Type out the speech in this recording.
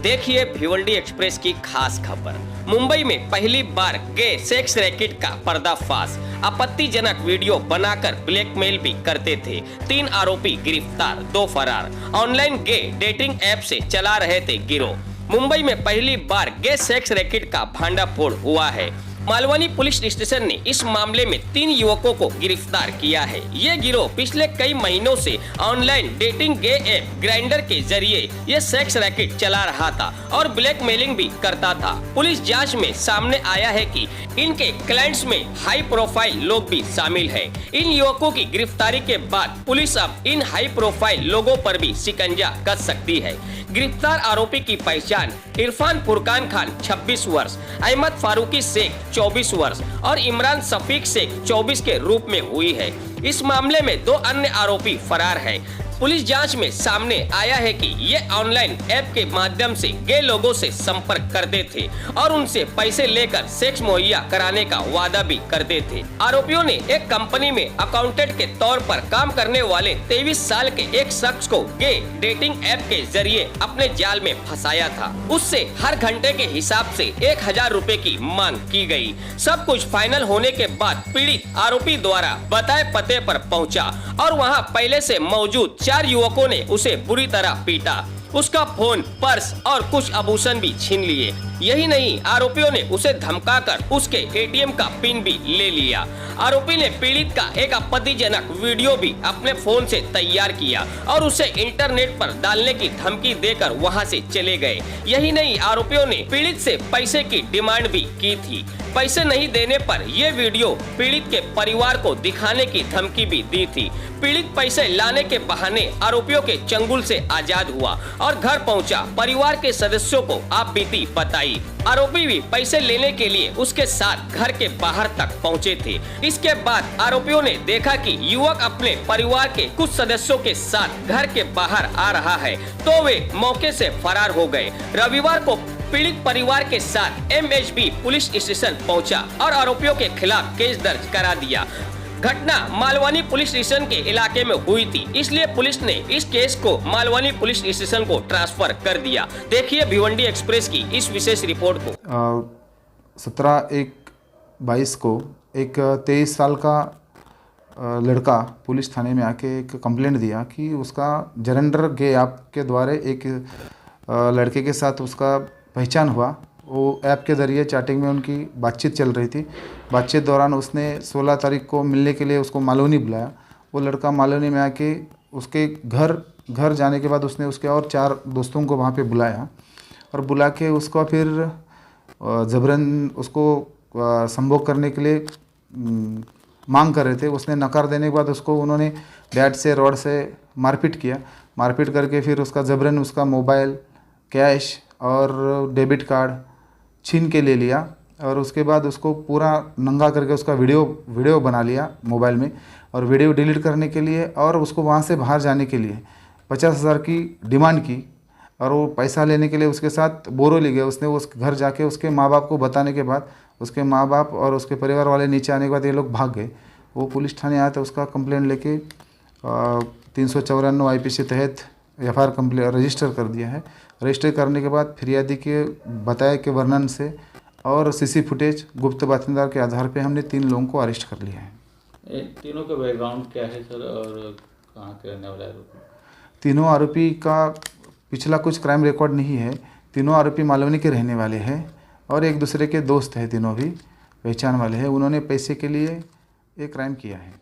देखिए भिवंडी एक्सप्रेस की खास खबर। मुंबई में पहली बार गे सेक्स रैकेट का पर्दाफाश। आपत्तिजनक वीडियो बनाकर ब्लैकमेल भी करते थे। 3 आरोपी गिरफ्तार, 2 फरार। ऑनलाइन गे डेटिंग ऐप से चला रहे थे गिरोह। मुंबई में पहली बार गे सेक्स रैकेट का भांडाफोड़ हुआ है। मालवनी पुलिस स्टेशन ने इस मामले में 3 युवकों को गिरफ्तार किया है। ये गिरोह पिछले कई महीनों से ऑनलाइन डेटिंग गे ऐप ग्राइंडर के जरिए ये सेक्स रैकेट चला रहा था और ब्लैकमेलिंग भी करता था। पुलिस जांच में सामने आया है कि इनके क्लाइंट्स में हाई प्रोफाइल लोग भी शामिल हैं। इन युवकों की गिरफ्तारी के बाद पुलिस अब इन हाई प्रोफाइल लोगों पर भी शिकंजा कस सकती है। गिरफ्तार आरोपी की पहचान इरफान फुरकान खान 26 वर्ष, अहमद फारूकी शेख 24 वर्ष और इमरान शफीक शेख 24 के रूप में हुई है। इस मामले में 2 अन्य आरोपी फरार हैं। पुलिस जांच में सामने आया है कि ये ऑनलाइन ऐप के माध्यम से गे लोगों से संपर्क करते थे और उनसे पैसे लेकर सेक्स मुहैया कराने का वादा भी करते थे। आरोपियों ने एक कंपनी में अकाउंटेंट के तौर पर काम करने वाले 23 साल के एक शख्स को गे डेटिंग ऐप के जरिए अपने जाल में फंसाया था। उससे हर घंटे के हिसाब से 1000 रुपए की मांग की गई। सब कुछ फाइनल होने के बाद पीड़ित आरोपी द्वारा बताए पते पर पहुंचा और वहां पहले से मौजूद 4 युवकों ने उसे बुरी तरह पीटा। उसका फोन, पर्स और कुछ आभूषण भी छीन लिए। यही नहीं, आरोपियों ने उसे धमकाकर उसके एटीएम का पिन भी ले लिया। आरोपी ने पीड़ित का एक आपत्तिजनक वीडियो भी अपने फोन से तैयार किया और उसे इंटरनेट पर डालने की धमकी देकर वहां से चले गए। यही नहीं, आरोपियों ने पीड़ित से पैसे की डिमांड भी की थी। पैसे नहीं देने पर यह वीडियो पीड़ित के परिवार को दिखाने की धमकी भी दी थी। पीड़ित पैसे लाने के बहाने आरोपियों के चंगुल से आजाद हुआ और घर पहुंचा। परिवार के सदस्यों को आप बीती बताई। आरोपी भी पैसे लेने के लिए उसके साथ घर के बाहर तक पहुंचे थे। इसके बाद आरोपियों ने देखा कि युवक अपने परिवार के कुछ सदस्यों के साथ घर के बाहर आ रहा है, तो वे मौके से फरार हो गए। रविवार को पीड़ित परिवार के साथ एमएचबी पुलिस स्टेशन पहुंचा और आरोपियों के खिलाफ केस दर्ज करा दिया। घटना मालवनी पुलिस स्टेशन के इलाके में हुई थी, इसलिए पुलिस ने इस केस को मालवनी पुलिस स्टेशन को ट्रांसफर कर दिया। देखिए भिवंडी एक्सप्रेस की इस विशेष रिपोर्ट को। 17/1/22 को एक 23 साल का लड़का पुलिस थाने में आके एक कंप्लेंट दिया कि उसका जरेंडर गे ऐप के द्वारा एक लड़के के साथ उसका पहचान हुआ। वो ऐप के ज़रिए चैटिंग में उनकी बातचीत चल रही थी। बातचीत दौरान उसने 16 तारीख को मिलने के लिए उसको मालवनी बुलाया। वो लड़का मालवनी में आके उसके घर जाने के बाद उसने उसके और 4 दोस्तों को वहाँ पे बुलाया और बुला के उसको फिर जबरन उसको संभोग करने के लिए मांग कर रहे थे। उसने नकार देने के बाद उसको उन्होंने बैट से, रॉड से मारपीट किया। मारपीट करके फिर उसका जबरन उसका मोबाइल, कैश और डेबिट कार्ड छीन के ले लिया और उसके बाद उसको पूरा नंगा करके उसका वीडियो बना लिया मोबाइल में। और वीडियो डिलीट करने के लिए और उसको वहाँ से बाहर जाने के लिए 50,000 की डिमांड की और वो पैसा लेने के लिए उसके साथ बोरो ले गया। उसने उस घर जाके उसके माँ बाप को बताने के बाद उसके माँ बाप और उसके परिवार वाले नीचे आने के बाद ये लोग भाग गए। वो पुलिस थाने आया तो उसका कंप्लेंट लेके 354 IPC तहत FIR कंप्लेंट रजिस्टर कर दिया है। रजिस्टर करने के बाद फिरियादी के बताए के वर्णन से और CC फुटेज गुप्त बातमीदार के आधार पे हमने 3 लोगों को अरेस्ट कर लिया है। तीनों का बैकग्राउंड क्या है सर और कहाँ के रहने वाले आरोपी? तीनों आरोपी का पिछला कुछ क्राइम रिकॉर्ड नहीं है। तीनों आरोपी मालवनी के रहने वाले हैं और एक दूसरे के दोस्त हैं। तीनों भी पहचान वाले हैं। उन्होंने पैसे के लिए ये क्राइम किया है।